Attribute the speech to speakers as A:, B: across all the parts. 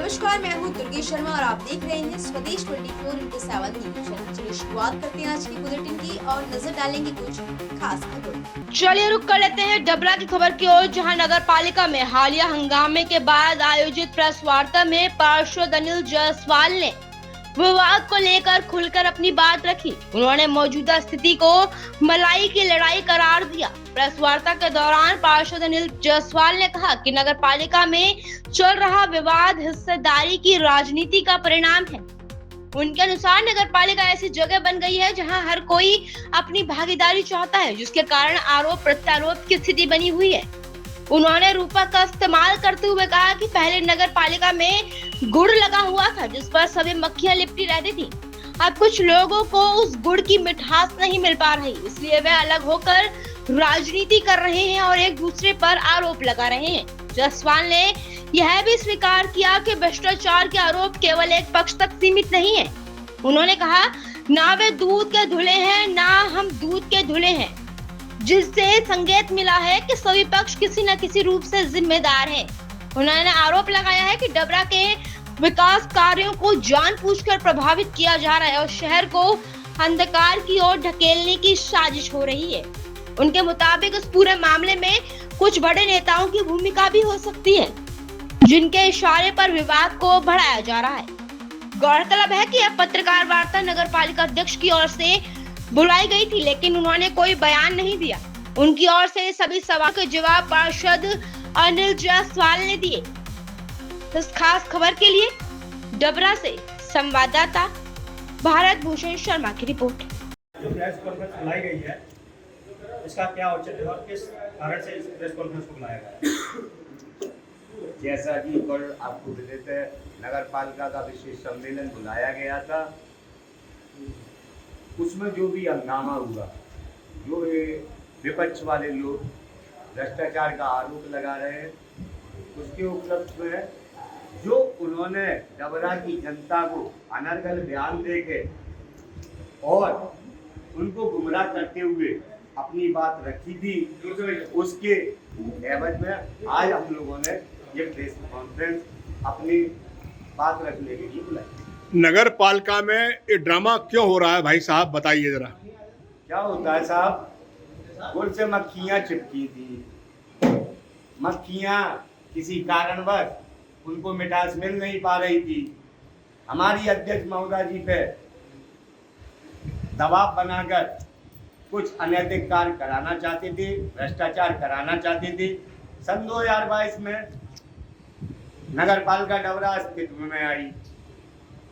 A: नमस्कार, मैं हूँ दुर्गे शर्मा और आप देख रहे हैं स्वदेश 24x7 न्यूज। चलिए शुरुआत करते हैं आज की बुलेटिन की और नजर डालेंगे कुछ खास खबरों।
B: चलिए रुक कर लेते हैं डबरा की खबर की ओर, जहां नगर पालिका में हालिया हंगामे के बाद आयोजित प्रेस वार्ता में पार्षद अनिल जायसवाल ने विवाद को लेकर खुलकर अपनी बात रखी। उन्होंने मौजूदा स्थिति को मलाई की लड़ाई करार दिया। प्रेस वार्ता के दौरान पार्षद अनिल जायसवाल ने कहा कि नगर पालिका में चल रहा विवाद हिस्सेदारी की राजनीति का परिणाम है। उनके अनुसार नगर पालिका ऐसी जगह बन गई है जहां हर कोई अपनी भागीदारी चाहता है, जिसके कारण आरोप प्रत्यारोप की स्थिति बनी हुई है। उन्होंने रूपक का इस्तेमाल करते हुए कहा कि पहले नगर पालिका में गुड़ लगा हुआ था, जिस पर सभी मक्खियां लिपटी रहती थी। अब कुछ लोगों को उस गुड़ की मिठास नहीं मिल पा रही, इसलिए वे अलग होकर राजनीति कर रहे हैं और एक दूसरे पर आरोप लगा रहे हैं। जायसवाल ने यह भी स्वीकार किया कि भ्रष्टाचार के आरोप केवल एक पक्ष तक सीमित नहीं है। उन्होंने कहा, ना वे दूध के धुले हैं ना हम दूध के धुले हैं, जिससे संकेत मिला है कि सभी पक्ष किसी न किसी रूप से जिम्मेदार हैं। उन्होंने आरोप लगाया है कि डबरा के विकास कार्यों को जानबूझकर प्रभावित किया जा रहा है और शहर को अंधकार की ओर ढकेलने की साजिश हो रही है। उनके मुताबिक इस पूरे मामले में कुछ बड़े नेताओं की भूमिका भी हो सकती है, जिनके इशारे पर विवाद को बढ़ाया जा रहा है। गौरतलब है कि यह पत्रकार वार्ता नगर पालिका अध्यक्ष की ओर से बुलाई गई थी, लेकिन उन्होंने कोई बयान नहीं दिया। उनकी ओर से सभी सवाल के जवाब पार्षद अनिल जायसवाल ने दिए। इस खास खबर के लिए डबरा से संवाददाता भारत भूषण शर्मा की रिपोर्ट।
C: जो प्रेस कॉन्फ्रेंस बुलाई गई है, इसका क्या औचित्य है और किस कारण से इस प्रेस कॉन्फ्रेंस को बुलाया गया है?
D: जैसा कि कल आपको विदित है, नगर पालिका का विशेष सम्मेलन बुलाया गया था। उसमें जो भी हंगामा हुआ, जो ये विपक्ष वाले लोग भ्रष्टाचार का आरोप लगा रहे हैं, उसके उपलक्ष्य में जो उन्होंने डबरा की जनता को अनर्गल बयान देके और उनको गुमराह करते हुए अपनी बात रखी थी, उसके एवज में आज हम लोगों ने ये प्रेस कॉन्फ्रेंस अपनी बात रखने के लिए बुलाई।
E: नगर पालिका में ये ड्रामा क्यों हो रहा है भाई साहब, बताइए जरा।
D: क्या होता है साहब, गुड़ से मक्खियां चिपकी थी। मक्खियां किसी कारणवश उनको मिठास मिल नहीं पा रही थी। हमारी अध्यक्ष महोदय जी पे दबाव बनाकर कुछ अनैतिक कार्य कराना चाहते थे, भ्रष्टाचार कराना चाहते थे। सन 2022 में नगर पालिका डबरा अस्तित्व में आई।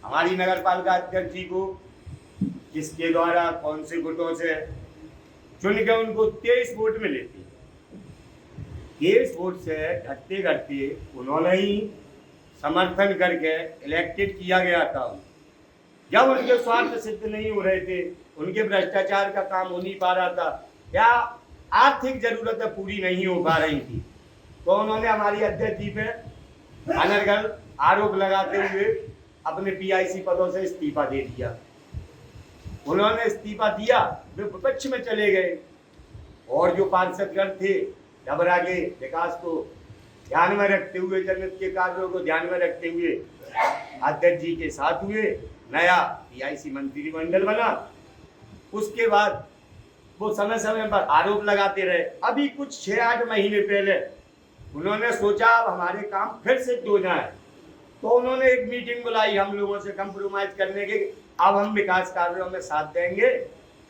D: हमारी नगर पालिका अध्यक्ष जी को किसके द्वारा कौन से गुटों से चुन के उनको 23 वोट मिले थे। 23 वोट से घटते घटते उन्होंने ही समर्थन करके इलेक्टेड किया गया था। जब उनके स्वार्थ सिद्ध नहीं हो रहे थे, उनके भ्रष्टाचार का काम हो नहीं पा रहा था या आर्थिक जरूरतें पूरी नहीं हो पा रही थी, तो उन्होंने हमारी अध्यक्ष जी पे अनर्गल आरोप लगाते हुए अपने पीआईसी पदों से इस्तीफा दे दिया। उन्होंने इस्तीफा दिया, वे विपक्ष में चले गए और जो पार्षदगण थे डबरा के विकास को ध्यान में रखते हुए, जनहित के कार्यों को ध्यान में रखते हुए अध्यक्ष जी के साथ हुए। नया पीआईसी मंत्रिमंडल बना। उसके बाद वो समय समय पर आरोप लगाते रहे। अभी कुछ 6-8 महीने पहले उन्होंने सोचा अब हमारे काम फिर से हो जाए, तो उन्होंने एक मीटिंग बुलाई हम लोगों से कंप्रोमाइज करने के। अब हम विकास कार्यों में साथ देंगे,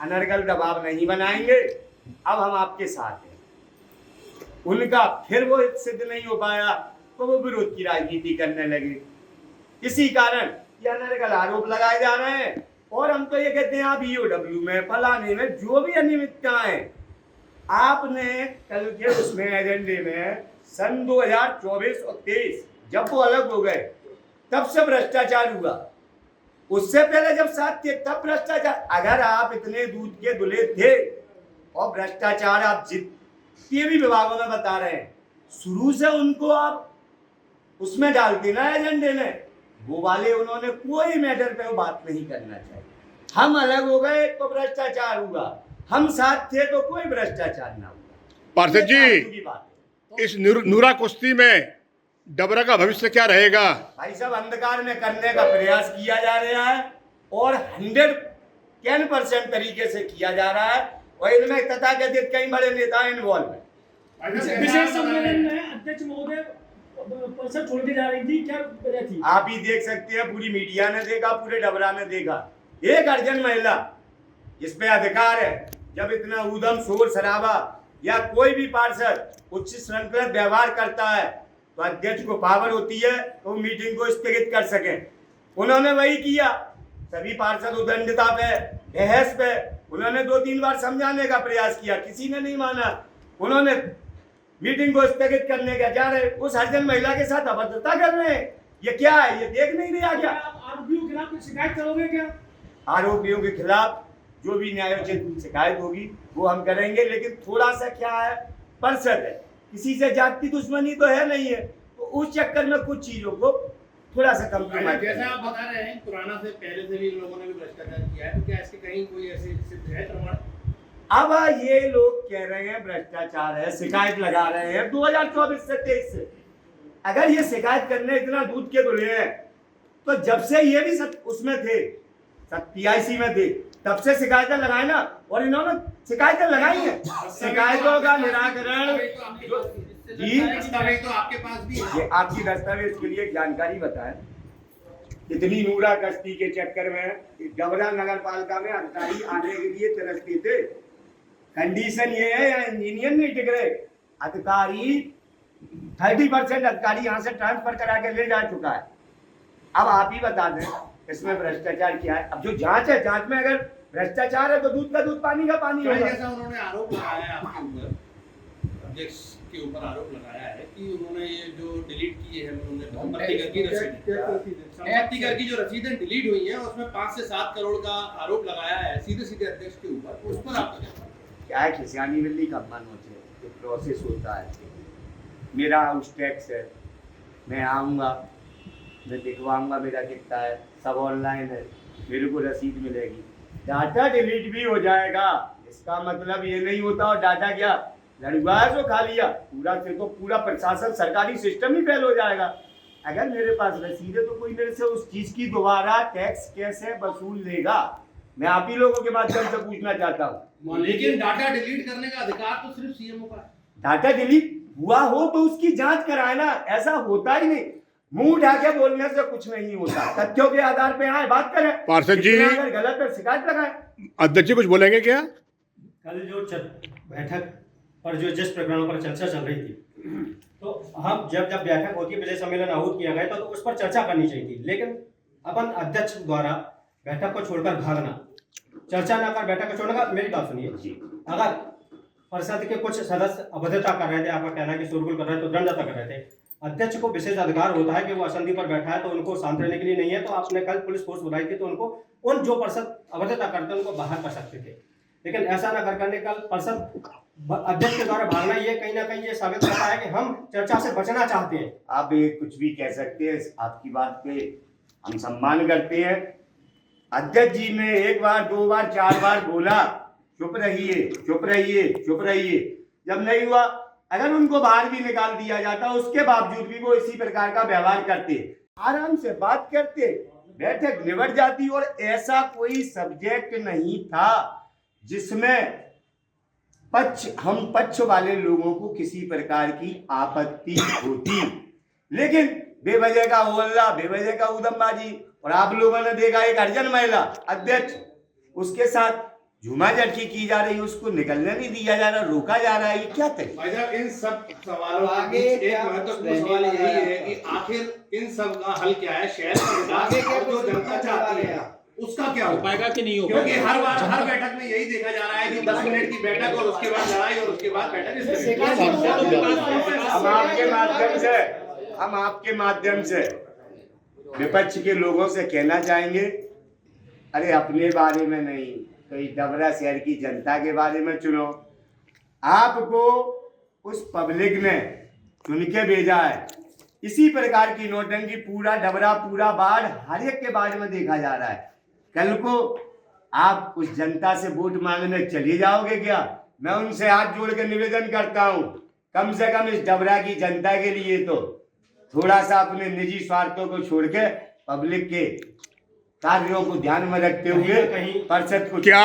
D: अनर्गल दबाव नहीं बनाएंगे, अब हम आपके साथ हैं। उनका फिर वो सिद्ध नहीं हो पाया तो वो विरोध की राजनीति करने लगे। इसी कारण ये अनर्गल आरोप लगाए जा रहे हैं और हम तो ये कहते हैं आप ईओडब्ल्यू में फलाने में जो भी अनियमितताएं आपने कल के उसमें एजेंडे में सन 2024 और 23 जब वो अलग हो गए तब से भ्रष्टाचार हुआ। उससे पहले जब साथ थे तब भ्रष्टाचार। अगर आप इतने दूध के धुले थे और भ्रष्टाचार आप जितने भी विभागों में बता रहे हैं, शुरू से उनको आप उसमें डालते ना एजेंडे में, वो वाले उन्होंने कोई मैटर पे वो बात नहीं करना चाहिए। हम अलग हो गए तो भ्रष्टाचार हुआ, हम साथ थे तो कोई भ्रष्टाचार ना हुआ।
E: पार्षद जी, इस नूरा कुश्ती में डबरा का भविष्य क्या रहेगा?
D: भाई साहब अंधकार में करने का प्रयास किया जा रहा है और 110% तरीके से किया जा रहा है और इनमें तथाकथित कई बड़े नेता इन्वॉल्व हैं।
F: विशेष सम्मेलन में अध्यक्ष महोदय परिषद छोड़ के जा रही थी, क्या वजह थी?
D: आप ही देख सकते हैं, पूरी मीडिया ने देखा, पूरे डबरा ने देखा। एक अर्जन महिला इसमें अधिकार है, जब इतना ऊधम शोर शराबा या कोई भी पार्षद उच्च श्रृंखलित व्यवहार करता है तो अध्यक्ष को पावर होती है तो वो मीटिंग को स्थगित कर सके। उन्होंने वही किया। सभी पार्षद उदंडता पे, बहस पे उन्होंने 2-3 बार समझाने का प्रयास किया, किसी ने नहीं माना। उन्होंने मीटिंग को स्थगित करने का जा रहे, उस हरिजन महिला के साथ अभद्रता कर रहे हैं। ये क्या है? ये देख नहीं रहा क्या?
F: आरोपियों के खिलाफ कुछ शिकायत करोगे क्या?
D: आरोपियों के खिलाफ जो भी न्यायोचित शिकायत होगी वो हम करेंगे, लेकिन थोड़ा सा क्या है, परिषद है, किसी से जाति दुश्मनी तो है नहीं है, तो उस चक्कर में कुछ चीजों को थोड़ा सा कम्प्रोमाइज।
G: जैसा आप बता रहे हैं पुराना से पहले से भी इन लोगों ने भी भ्रष्टाचार किया है, तो क्या इसके कहीं कोई ऐसे सिद्ध है प्रमाण?
D: अब ये लोग कह रहे हैं भ्रष्टाचार है, शिकायत लगा रहे हैं 2024 से 23 से। अगर ये शिकायत करने इतना दूध के धुले हैं तो जब से ये भी उसमें थे, 87 में थे, तब से शिकायतें लगाए ना, और इन्होंने शिकायतें लगाई हैं। शिकायतों का निराकरण जी
G: दस्तावेज तो आपके पास भी है।
D: ये आपकी दस्तावेज के लिए एक जानकारी बताएं, इतनी नूरा कश्ती के चक्कर में डबरा नगर पालिका में अधिकारी आने के लिए तरसते थे। कंडीशन ये है, यहाँ इंजीनियर नहीं टिक रहे, अधिकारी 30% अधिकारी यहाँ से ट्रांसफर करा के ले जा चुका है। अब आप ही बता दें इसमें भ्रष्टाचार क्या है। अब जो जांच है, जांच में अगर भ्रष्टाचार है तो दूध का दूध पानी का पानी होगा।
G: जैसा उन्होंने आरोप लगाया है आपके ऊपर, अध्यक्ष के ऊपर आरोप लगाया है कि उन्होंने ये जो डिलीट किए हैं, उन्होंने संपत्ति कर की जो रसीदें डिलीट हुई हैं उसमें 5 से 7 करोड़ का आरोप लगाया है सीधे सीधे अध्यक्ष के ऊपर। उस पर आपका
D: क्या है? खिसियानी मिलनी का मन होते हैं, एक प्रोसेस होता है। मेरा हाउस टैक्स है, मैं आऊँगा, मैं दिखवाऊँगा मेरा कितना है, सब ऑनलाइन है, मेरे को रसीद मिलेगी। डाटा डिलीट भी हो जाएगा, इसका मतलब ये नहीं होता और डाटा क्या लड़ुआ है जो खा लिया, पूरा से तो पूरा प्रशासन सरकारी सिस्टम ही फेल हो जाएगा। अगर मेरे पास रसीद है तो कोई मेरे से उस चीज की दोबारा टैक्स कैसे वसूल लेगा? मैं आप ही लोगों के माध्यम से पूछना चाहता हूँ।
G: लेकिन डाटा डिलीट करने का अधिकार तो सिर्फ सीएमओ का है।
D: डाटा डिलीट हुआ हो तो उसकी जांच कराए ना, ऐसा होता ही नहीं। मुंह उठा के बोलने से कुछ नहीं होता, तथ्यों के आधार पे आए बात करें।
E: पार्षद जी
D: अगर गलत है शिकायत लगाए।
E: अध्यक्ष जी कुछ बोलेंगे क्या?
C: कल जो बैठक पर जो जिस प्रकरणों पर चर्चा चल रही थी, तो हम जब बैठक होती है, विजय सम्मेलन आहूत किया गया तो उस पर चर्चा करनी चाहिए थी, लेकिन अपन अध्यक्ष द्वारा बैठक को छोड़कर भागना, चर्चा न कर बैठक को छोड़ने का। मेरी बात सुनिए, अगर परिषद के कुछ सदस्य अभद्रता कर रहे थे, आपका कहना है कि शोरगुल कर रहे थे, उद्दंडता कर रहे थे, अध्यक्ष को विशेष अधिकार होता है कि वो असंधि पर बैठा है तो उनको शांत रहने के लिए नहीं है, तो आपने कल पुलिस फोर्स बुलाई थी तो उनको उन जो पार्षद अभद्रता करते उनको बाहर कर सकते थे, लेकिन ऐसा न करने कल पार्षद अध्यक्ष के द्वारा भागना ये कहीं ना कहीं ये साबित करता है कि हम चर्चा से बचना चाहते हैं।
D: आप ये कुछ भी कह सकते हैं, आपकी बात पे हम सम्मान करते हैं। अध्यक्ष जी ने 1 बार 2 बार 4 बार बोला चुप रहिए चुप रहिए चुप रहिए, जब नहीं हुआ अगर उनको बाहर भी निकाल दिया जाता उसके बावजूद भी वो इसी प्रकार का व्यवहार करते, आराम से बात करते, बैठक निबट जाती। और ऐसा कोई सब्जेक्ट नहीं था जिसमें हम पक्ष वाले लोगों को किसी प्रकार की आपत्ति होती, लेकिन बेवजह का होल्ला, बेवजह का उदमबाजी। और आप लोगों ने देखा एक अर्जन महिला अध्यक्ष, उसके साथ झूमाझटकी की जा रही है, उसको निकलने नहीं दिया जा रहा, रोका जा रहा है। ये क्या तरीका?
G: भाई साहब, इन सब सवालों के बीच एक महत्वपूर्ण सवाल यही है कि आखिर इन सब का हल क्या है? शहर का विकास जो जनता चाहती है उसका क्या हो पाएगा कि नहीं हो? क्योंकि हर बैठक में यही देखा जा रहा है कि 10 मिनट की बैठक और उसके बाद लड़ाई और उसके बाद बैठक। हम आपके माध्यम से
D: विपक्ष के लोगों से कहना चाहेंगे, अरे अपने बारे में नहीं, कई डबरा शहर की जनता के बारे में चुनो। आपको उस पब्लिक ने चुन के भेजा है। इसी प्रकार की नोटंकी पूरा डबरा पूरा बाढ़ हर एक के बारे में देखा जा रहा है। कल को आप उस जनता से वोट मांगने चले जाओगे क्या? मैं उनसे हाथ जोड़ के निवेदन करता हूं, कम से कम इस डबरा की जनता के लिए तो थोड़ा सा अपने निजी स्वार्थों को छोड़ के पब्लिक के कार्यों को ध्यान में रखते हुए
C: कहीं
D: परिषद को
E: क्या